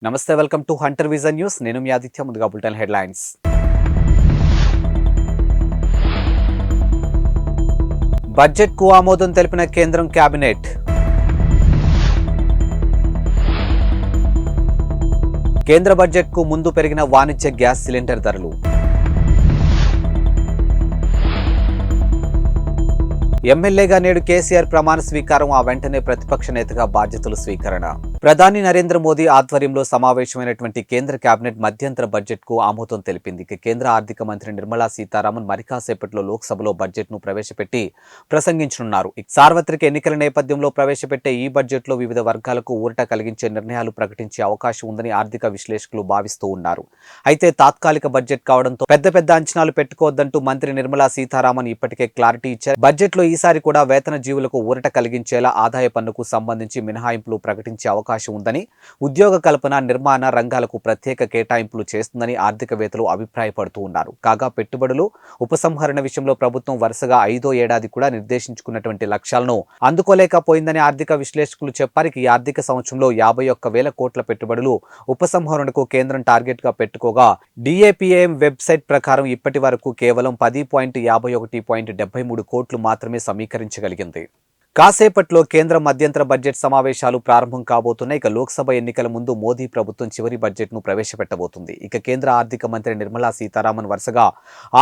నమస్తే, welcome to Hunter vision news. నేను మీ ఆదిత్య. ముందుగా బులెటిన్ హెడ్లైన్స్. బడ్జెట్కు ఆమోదం తెలిపిన కేంద్రం కేబినెట్. కేంద్ర బడ్జెట్కు ముందు పెరిగిన వాణిజ్య గ్యాస్ సిలిండర్ ధరలు. ఎమ్మెల్యేగా నేడు కేసీఆర్ ప్రమాణ స్వీకారం, ఆ వెంటనే ప్రతిపక్ష నేతగా బాధ్యతలు స్వీకరణ. ప్రధాని నరేంద్ర మోదీ ఆధ్వర్యంలో సమావేశమైనటువంటి కేంద్ర కేబినెట్ మధ్యంతర బడ్జెట్కు ఆమోదం తెలిపింది. కేంద్ర ఆర్థిక మంత్రి నిర్మలా సీతారామన్ మరి కాసేపట్లో లోక్సభలో బడ్జెట్ను ప్రవేశపెట్టి ప్రసంగించనున్నారు. సార్వత్రిక ఎన్నికల నేపథ్యంలో ప్రవేశపెట్టే ఈ బడ్జెట్లో వివిధ వర్గాలకు ఊరట కలిగించే నిర్ణయాలు ప్రకటించే అవకాశం ఉందని ఆర్థిక విశ్లేషకులు భావిస్తూ ఉన్నారు. అయితే తాత్కాలిక బడ్జెట్ కావడంతో పెద్ద అంచనాలు పెట్టుకోవద్దంటూ మంత్రి నిర్మలా సీతారామన్ ఇప్పటికే క్లారిటీ ఇచ్చారు. బడ్జెట్లో ఈసారి కూడా వేతన జీవులకు ఊరట కలిగించేలా ఆదాయ పన్నుకు సంబంధించి మినహాయింపులు ప్రకటించే అవకాశం ఉందని, ఉద్యోగ కల్పన, నిర్మాణ రంగాలకు ప్రత్యేక కేటాయింపులు చేస్తుందని ఆర్థికవేత్తలు అభిప్రాయపడుతూ ఉన్నారు. కాగా పెట్టుబడులు ఉపసంహరణ విషయంలో ప్రభుత్వం వరుసగా 5వ ఏడాది కూడా నిర్దేశించుకున్నటువంటి లక్ష్యాలను అందుకోలేకపోయిందని ఆర్థిక విశ్లేషకులు చెప్పారు. ఈ ఆర్థిక సంవత్సరంలో 51,000 కోట్ల పెట్టుబడులు ఉపసంహరణకు కేంద్రం టార్గెట్ గా పెట్టుకోగా, డిఏపిఏఎం వెబ్సైట్ ప్రకారం ఇప్పటి వరకు కేవలం 10,51,73 కోట్లు మాత్రమే సమీకరించగలిగింది. కాసేపట్లో కేంద్ర మధ్యంతర బడ్జెట్ సమావేశాలు ప్రారంభం కాబోతున్నాయి. లోక్సభ ఎన్నికల ముందు మోదీ ప్రభుత్వం చివరి బడ్జెట్ను ప్రవేశపెట్టబోతుంది. కేంద్ర ఆర్థిక మంత్రి నిర్మలా సీతారామన్ వరుసగా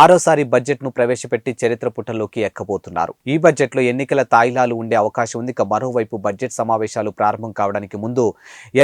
6వసారి బడ్జెట్ను ప్రవేశపెట్టి చరిత్ర పుటల్లోకి ఎక్కబోతున్నారు. ఈ బడ్జెట్లో ఎన్నికల తాయిలాలు ఉండే అవకాశం ఉంది. మరోవైపు బడ్జెట్ సమావేశాలు ప్రారంభం కావడానికి ముందు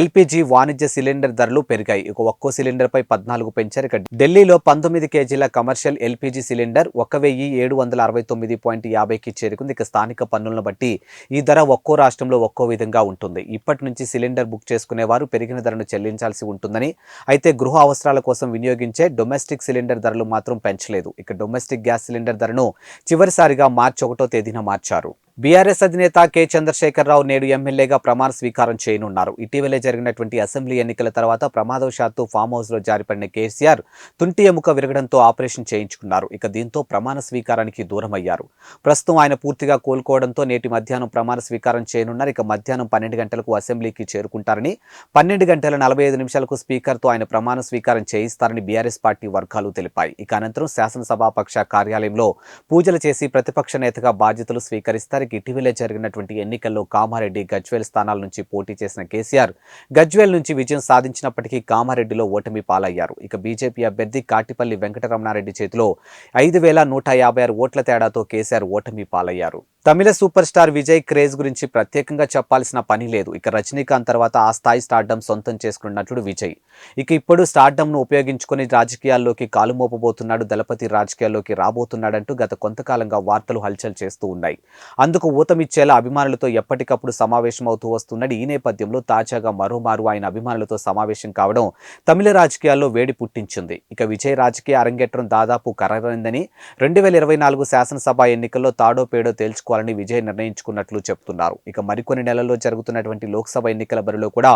ఎల్పీజీ వాణిజ్య సిలిండర్ ధరలు పెరిగాయి. ఒక్కో సిలిండర్ పై 14 పెంచారు. ఢిల్లీలో 19 కేజీల కమర్షియల్ ఎల్పీజీ సిలిండర్ 1,769.50కి చేరుకుంది. స్థానిక పన్నులను బట్టి ఈ ధర ఒక్కో రాష్ట్రంలో ఒక్కో విధంగా ఉంటుంది. ఇప్పటి నుంచి సిలిండర్ బుక్ చేసుకునేవారు పెరిగిన ధరను చెల్లించాల్సి ఉంటుందని, అయితే గృహ అవసరాల కోసం వినియోగించే డొమెస్టిక్ సిలిండర్ ధరలు మాత్రం పెంచలేదు. డొమెస్టిక్ గ్యాస్ సిలిండర్ ధరను చివరిసారిగా మార్చి 1వ తేదీన మార్చారు. బీఆర్ఎస్ అధినేత కె చంద్రశేఖరరావు నేడు ఎమ్మెల్యేగా ప్రమాణ స్వీకారం చేయనున్నారు. ఇటీవలే జరిగినటువంటి అసెంబ్లీ ఎన్నికల తర్వాత ప్రమాదవశాత్తు ఫామ్ హౌస్ లో జారిపడిన కేసీఆర్ తుంటి ఎముక విరగడంతో ఆపరేషన్ చేయించుకున్నారు. దీంతో ప్రమాణ స్వీకారానికి దూరమయ్యారు. ప్రస్తుతం ఆయన పూర్తిగా కోలుకోవడంతో నేటి మధ్యాహ్నం ప్రమాణ స్వీకారం చేయనున్నారు. మధ్యాహ్నం 12 గంటలకు అసెంబ్లీకి చేరుకుంటారని, 12:45 స్పీకర్తో ఆయన ప్రమాణ స్వీకారం చేయిస్తారని బీఆర్ఎస్ పార్టీ వర్గాలు తెలిపాయి. అనంతరం శాసనసభాపక్ష కార్యాలయంలో పూజలు చేసి ప్రతిపక్ష నేతగా బాధ్యతలు స్వీకరిస్తారు. ఇటీవలే జరిగినటువంటి ఎన్నికల్లో కామారెడ్డి, గజ్వేల్ స్థానాల నుంచి పోటీ చేసిన కేసీఆర్ గజ్వేల్ నుంచి విజయం సాధించినప్పటికీ కామారెడ్డిలో ఓటమి పాలయ్యారు. బీజేపీ అభ్యర్థి కాటిపల్లి వెంకటరమణారెడ్డి చేతిలో 5,156 ఓట్ల తేడాతో కేసీఆర్ ఓటమి పాలయ్యారు. తమిళ సూపర్ స్టార్ విజయ్ క్రేజ్ గురించి ప్రత్యేకంగా చెప్పాల్సిన పని లేదు. రజనీకాంత్ తర్వాత ఆ స్థాయి స్టార్డమ్ సొంతం చేసుకున్న నటుడు విజయ్. ఇప్పుడు స్టార్డమ్ను ఉపయోగించుకుని రాజకీయాల్లోకి కాలు మోపబోతున్నాడు. దళపతి రాజకీయాల్లోకి రాబోతున్నాడంటూ గత కొంతకాలంగా వార్తలు హల్చల్ చేస్తూ ఉన్నాయి. అందుకు ఊతమిచ్చేలా అభిమానులతో ఎప్పటికప్పుడు సమావేశమవుతూ వస్తున్నాడు. ఈ నేపథ్యంలో తాజాగా మరోమారు ఆయన అభిమానులతో సమావేశం కావడం తమిళ రాజకీయాల్లో వేడి పుట్టించింది. విజయ్ రాజకీయ అరంగేట్రం దాదాపు ఖరారైందని, 2024 శాసనసభ ఎన్నికల్లో తాడో పేడో తేల్చుకోవాలని విజయ్ నిర్ణయించుకున్నట్లు చెబుతున్నారు. మరికొన్ని నెలల్లో జరుగుతున్నటువంటి లోక్సభ ఎన్నికల బరిలో కూడా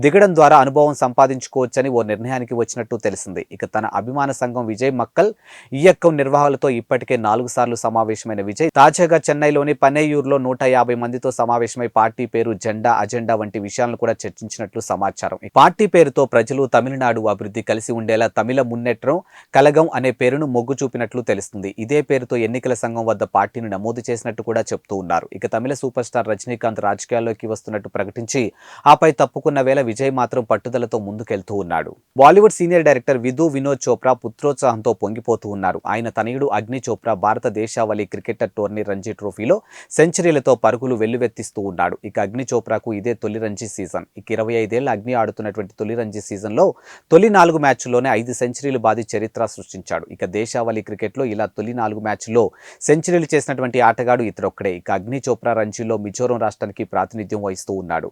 దిగడం ద్వారా అనుభవం సంపాదించుకోవచ్చని ఓ నిర్ణయానికి వచ్చినట్టు తెలిసింది. తన అభిమాన సంఘం విజయ్ మక్కల్ ఇయక్కం నిర్వాహకులతో ఇప్పటికే 4 సార్లు సమావేశమైన విజయ్ తాజాగా చెన్నైలోని పనేయూరులో 150 మందితో సమావేశమై పార్టీ పేరు, జెండా, అజెండా వంటి విషయాలను కూడా చర్చించినట్లు సమాచారం. పార్టీ పేరుతో ప్రజలు తమిళనాడు అభివృద్ధి కలిసి ఉండేలా తమిళ మున్నేట్రం కలగం అనే పేరును మొగ్గు చూపినట్లు తెలుస్తుంది. ఇదే పేరుతో ఎన్నికల సంఘం వద్ద పార్టీని నమోదు చేసినట్టు కూడా చెప్తూ ఉన్నారు. తమిళ సూపర్ స్టార్ రజనీకాంత్ రాజకీయాల్లోకి వస్తున్నట్టు ప్రకటించి ఆపై తప్పుకున్న వేళ విజయ్ మాత్రం పట్టుదలతో ముందుకెళ్తూ ఉన్నాడు. బాలీవుడ్ సీనియర్ డైరెక్టర్ వినోద్ చోప్రా పుత్రోత్సాహంతో పొంగిపోతూ ఉన్నారు. ఆయన తనయుడు అగ్ని చోప్రా భారత దేశావళి క్రికెటర్ టోర్నీ రంజీ ట్రోఫీలో సెంచరీలతో పరుగులు వెల్లువెత్తిస్తూ ఉన్నాడు. అగ్ని చోప్రాకు ఇదే తొలి రంజీ సీజన్. 25 ఏళ్ల అగ్ని ఆడుతున్నటువంటి తొలి రంజీ సీజన్లో తొలి 4 మ్యాచ్ల్లోనే 5 సెంచరీలు బాది చరిత్ర సృష్టించాడు. దేశావళి క్రికెట్లో ఇలా తొలి 4 మ్యాచ్ల్లో సెంచరీలు చేసినటువంటి ఆటగాడు ఇతరొక్కడే. అగ్ని చోప్రా రంజీలో మిజోరం రాష్ట్రానికి ప్రాతినిధ్యం వహిస్తూ ఉన్నాడు.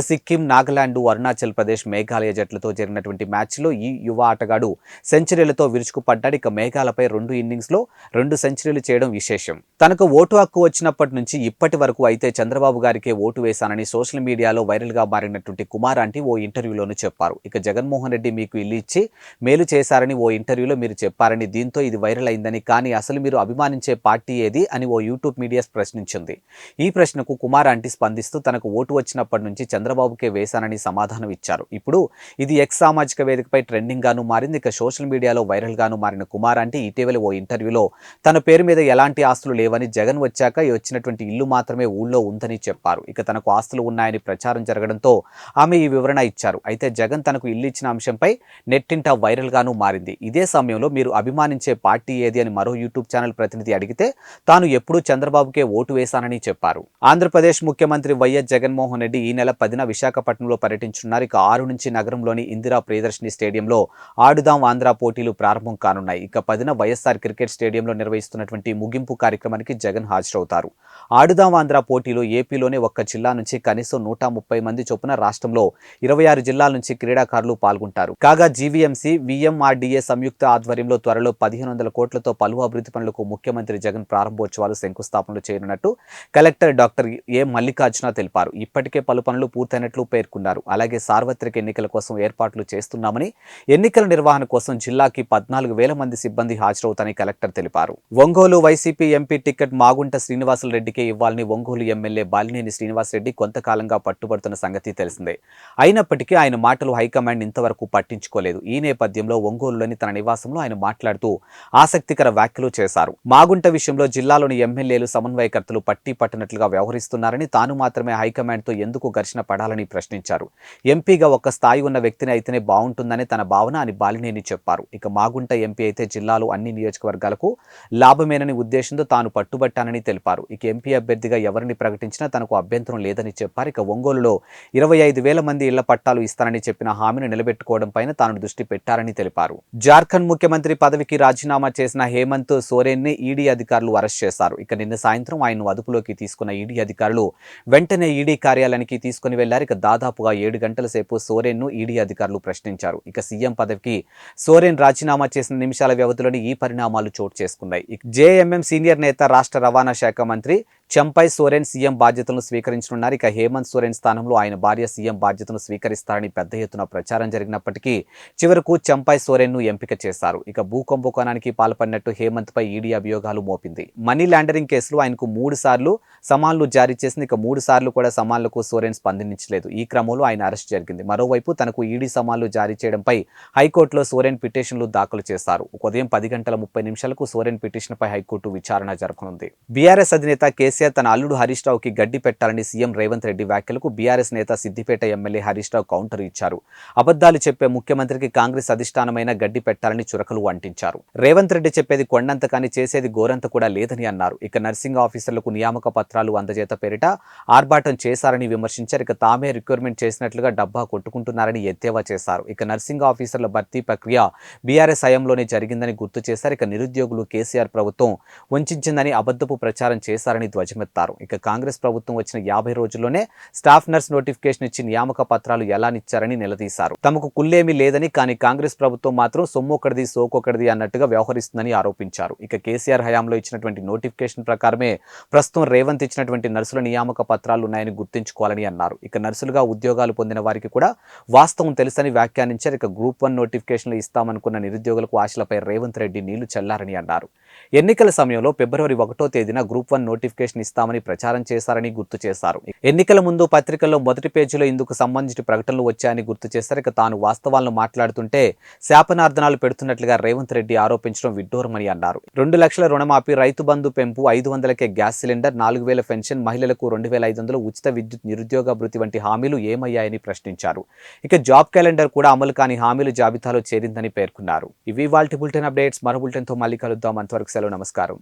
సిక్కిం, నాగాలాండ్, అరుణాచల్ ప్రదేశ్, మేఘాలయ జట్లతో జరిగినటువంటి మ్యాచ్లో ఈ యువ ఆటగాడు సెంచరీలతో విరుచుకుపడ్డాడు. మేఘాలపై 2 ఇన్నింగ్స్లో 2 సెంచరీలు చేయడం విశేషం. తనకు ఓటు హక్కు వచ్చినప్పటి నుంచి నుంచి ఇప్పటి వరకు అయితే చంద్రబాబు గారికే ఓటు వేశానని సోషల్ మీడియాలో వైరల్గా మారినటువంటి కుమార్ ఆంటీ ఓ ఇంటర్వ్యూలోనూ చెప్పారు. ఇక జగన్మోహన్ రెడ్డి మీకు ఇల్లు ఇచ్చి మేలు చేశారని ఓ ఇంటర్వ్యూలో మీరు చెప్పారని, దీంతో ఇది వైరల్ అయిందని, కానీ అసలు మీరు అభిమానించే పార్టీ ఏది అని ఓ యూట్యూబ్ మీడియా ప్రశ్నించింది. ఈ ప్రశ్నకు కుమార్ ఆంటీ స్పందిస్తూ తనకు ఓటు వచ్చినప్పటి నుంచి చంద్రబాబుకే వేశానని సమాధానం ఇచ్చారు. ఇప్పుడు ఇది ఎక్స్ సామాజిక వేదికపై ట్రెండింగ్ గాను మారింది. ఇక సోషల్ మీడియాలో వైరల్ గాను మారిన కుమార్ ఆంటీ ఇటీవల ఓ ఇంటర్వ్యూలో తన పేరు మీద ఎలాంటి ఆస్తులు లేవని, జగన్ వచ్చాక వచ్చినటువంటి ఇల్లు మాత్రమే ఊళ్ళో ఉందని చెప్పారు. ఇక తనకు ఆస్తులు ఉన్నాయని ప్రచారం జరగడంతో ఆమె ఈ వివరణ ఇచ్చారు. అయితే జగన్ తనకు ఇల్లు ఇచ్చిన అంశంపై నెట్టింట వైరల్ గాను మారింది. ఇదే సమయంలో మీరు అభిమానించే పార్టీ ఏది అని మరో యూట్యూబ్ ఛానల్ ప్రతినిధి అడిగితే తాను ఎప్పుడూ చంద్రబాబుకే ఓటు వేశానని చెప్పారు. ఆంధ్రప్రదేశ్ ముఖ్యమంత్రి వైఎస్ జగన్మోహన్ రెడ్డి ఈ నెల 10న విశాఖపట్నంలో పర్యటించున్నారు. ఇక 6 నుంచి నగరంలోని ఇందిరా ప్రియదర్శిని స్టేడియంలో ఆడుదాం ఆంధ్ర పోటీలు ప్రారంభం కానున్నాయి. ఇక 10న వైఎస్ఆర్ క్రికెట్ స్టేడియంలో నిర్వహిస్తున్నటువంటి ముగింపు కార్యక్రమానికి జగన్ హాజరవుతారు. ఆడుదాం ఆంధ్ర పోటీలో ఏపీలోనే ఒక్క జిల్లా నుంచి కనీసం 130 మంది చొప్పున రాష్ట్రంలో 26 జిల్లాల నుంచి క్రీడాకారులు పాల్గొంటారు. కాగా జీవీఎంసీ, వీఎంఆర్డీఏ సంయుక్త ఆధ్వర్యంలో త్వరలో 1500 కోట్లతో పలు అభివృద్ధి పనులకు ముఖ్యమంత్రి జగన్ ప్రారంభోత్సవాలు శంకుస్థాపనలు చేయనున్నట్టు కలెక్టర్ డాక్టర్ ఏ మల్లికార్జున తెలిపారు. ఇప్పటికే పలు పనులు పూర్తయినట్లు పేర్కొన్నారు. అలాగే సార్వత్రిక ఎన్నికల కోసం ఏర్పాట్లు చేస్తున్నామని, ఎన్నికల నిర్వహణ కోసం జిల్లాకి 14,000 మంది సిబ్బంది హాజరవుతారని కలెక్టర్ తెలిపారు. ఒంగోలు వైసీపీ ఎంపీ టికెట్ మాగుంట శ్రీనివాసులరెడ్డికే ఇవ్వాలని ఒంగోలు ఎమ్మెల్యే బాలినేని శ్రీనివాసరెడ్డి కొంతకాలంగా పట్టుబడుతున్న సంగతి తెలిసిందే. అయినప్పటికీ ఆయన మాటలు హైకమాండ్ ఇంతవరకు పట్టించుకోలేదు. ఈ నేపథ్యంలో ఒంగోలులోని తన నివాసంలో ఆయన మాట్లాడుతూ ఆసక్తికర వ్యాఖ్యలు చేశారు. మాగుంట విషయంలో జిల్లాలోని ఎమ్మెల్యేలు సమన్వయకర్తలు పట్టి పట్టినట్లుగా వ్యవహరిస్తున్నారని, తాను మాత్రమే హైకమాండ్తో ఎందుకు ఘర్షణ పడాలని ప్రశ్నించారు. ఎంపీగా ఒక స్థాయి ఉన్న వ్యక్తిని అయితేనే బాగుంటుందని తన భావన అని బాలినేని చెప్పారు. ఇక మాగుంట ఎంపీ అయితే జిల్లాలో అన్ని నియోజకవర్గాలకు లాభమేనని ఉద్దేశంతో తాను పట్టుబట్టానని తెలిపారు. ఇక ఎంపీ అభ్యర్థిగా ఎవరిని ప్రకటించినా తనకు అభ్యంతరం లేదని చెప్పారు. ఇక ఒంగోలులో 25,000 మంది ఇళ్ల పట్టాలు ఇస్తానని చెప్పిన హామీని నిలబెట్టుకోవడం పైన తాను దృష్టి పెట్టారని తెలిపారు. జార్ఖండ్ ముఖ్యమంత్రి పదవికి రాజీనామా చేసిన హేమంత్ సోరెన్ ని ఈడీ అధికారులు అరెస్ట్ చేశారు. ఇక నిన్న సాయంత్రం ఆయన్ను అదుపులోకి తీసుకున్న ఈడీ అధికారులు వెంటనే ఈడీ కార్యాలయానికి తీసుకుని వెళ్లారు. ఇక దాదాపుగా 7 గంటల సేపు సోరెన్ ను ఈడీ అధికారులు ప్రశ్నించారు. ఇక సీఎం పదవికి సోరెన్ రాజీనామా చేసిన నిమిషాల వ్యవధిలోని ఈ పరిణామాలు చోటు చేసుకున్నాయి. జేఎంఎం సీనియర్ నేత, రాష్ట్ర రవాణా శాఖ మంత్రి చంపై సోరెన్ సీఎం బాధ్యతలను స్వీకరించనున్నారు. ఇక హేమంత్ సోరెన్ స్థానంలో ఆయన భార్య సీఎం బాధ్యతలను స్వీకరిస్తారని పెద్ద ఎత్తున ప్రచారం జరిగినప్పటికీ చివరకు చంపై సోరెన్ ను ఎంపిక చేశారు. ఇక భూ కుంభకోణానికి పాల్పడినట్టు హేమంత్ పై ఈడీ అభియోగాలు మోపింది. మనీ లాండరింగ్ కేసులో ఆయనకు 3 సార్లు సమాన్లు జారీ చేసింది. ఇక 3 సార్లు కూడా సమాన్లకు సోరెన్ స్పందించలేదు. ఈ క్రమంలో ఆయన అరెస్ట్ జరిగింది. మరోవైపు తనకు ఈడీ సమాన్లు జారీ చేయడంపై హైకోర్టులో సోరెన్ పిటిషన్లు దాఖలు చేశారు. ఉదయం 10:30 సోరెన్ పిటిషన్పై హైకోర్టు విచారణ జరపనుంది. బీఆర్ఎస్ అధినేత కేసీఆర్ తన అల్లుడు హరీష్ రావుకి గడ్డి పెట్టాలని సీఎం రేవంత్ రెడ్డి వ్యాఖ్యలకు బీఆర్ఎస్ నేత సిద్దిపేట ఎమ్మెల్యే హరీష్ రావు కౌంటర్ ఇచ్చారు. అబద్ధాలు చెప్పే ముఖ్యమంత్రికి కాంగ్రెస్ అధిష్టానమైన గడ్డి పెట్టాలని చురకలు అంటించారు. రేవంత్ రెడ్డి చెప్పేది కొండంత కానీ చేసేది గోరంత కూడా లేదని అన్నారు. ఇక నర్సింగ్ ఆఫీసర్లకు నియామక పత్రాలు అందజేత పేరిట ఆర్భాటం చేశారని విమర్శించారు. ఇక తామే రిక్రూట్మెంట్ చేసినట్లుగా డబ్బా కొట్టుకుంటున్నారని ఎద్దేవా చేశారు. ఇక నర్సింగ్ ఆఫీసర్ల భర్తీ ప్రక్రియ బీఆర్ఎస్ హయాంలోనే జరిగిందని గుర్తు చేశారు. ఇక నిరుద్యోగులు కేసీఆర్ ప్రభుత్వం వంచిందని అబద్ధపు ప్రచారం చేశారని ధ్వజమెత్తారు. ఇక కాంగ్రెస్ ప్రభుత్వం వచ్చిన 50 రోజుల్లోనే స్టాఫ్ నర్స్ నోటిఫికేషన్ ఇచ్చి నియామక పత్రాలు ఎలా నిచ్చారని నిలదీశారు. తమకు కుల్లేమీ లేదని, కానీ కాంగ్రెస్ ప్రభుత్వం మాత్రం సొమ్మొకటిది సోకొకటిది అన్నట్టుగా వ్యవహరిస్తుందని ఆరోపించారు. ఇక కేసీఆర్ హయాంలో ఇచ్చినటువంటి నోటిఫికేషన్ ప్రకారమే ప్రస్తుతం రేవంత్ ఇచ్చినటువంటి నర్సుల నియామక పత్రాలు ఉన్నాయని గుర్తుంచుకోవాలని అన్నారు. ఇక నర్సులుగా ఉద్యోగాలు పొందిన వారికి కూడా వాస్తవం తెలుసని వ్యాఖ్యానించారు. ఇక గ్రూప్ 1 నోటిఫికేషన్లు ఇస్తామనుకున్న నిరుద్యోగులకు ఆశలపై రేవంత్ రెడ్డి నీళ్లు చల్లారని అన్నారు. ఎన్నికల సమయంలో ఫిబ్రవరి 1వ తేదీన గ్రూప్ 1 నోటిఫికేషన్ ఇస్తామని ప్రచారం చేశారని గుర్తు చేశారు. ఎన్నికల ముందు పత్రికల్లో మొదటి పేజీలో ఇందుకు సంబంధించిన ప్రకటనలు వచ్చాయని గుర్తు చేశారు. ఇక తాను వాస్తవాలను మాట్లాడుతుంటే శాపనార్థనాలు పెడుతున్నట్లుగా రేవంత్ రెడ్డి ఆరోపించడం విడ్డూరమని అన్నారు. 2 లక్షల రుణమాఫీ, రైతు బంధు పెంపు, 500కే గ్యాస్ సిలిండర్, 4,000 పెన్షన్, మహిళలకు 2,500 ఉచిత విద్యుత్, నిరుద్యోగ భృతి వంటి హామీలు ఏమయ్యాయని ప్రశ్నించారు. ఇక జాబ్ క్యాలెండర్ కూడా అమలు కాని హామీలు జాబితాలో చేరిందని పేర్కొన్నారు. ఇవి వాల్టి బులెటిన్ అప్డేట్స్. మరో బులెటిన్తో మళ్ళీ కలుద్దాం. అంతవరకు సెలవు. నమస్కారం.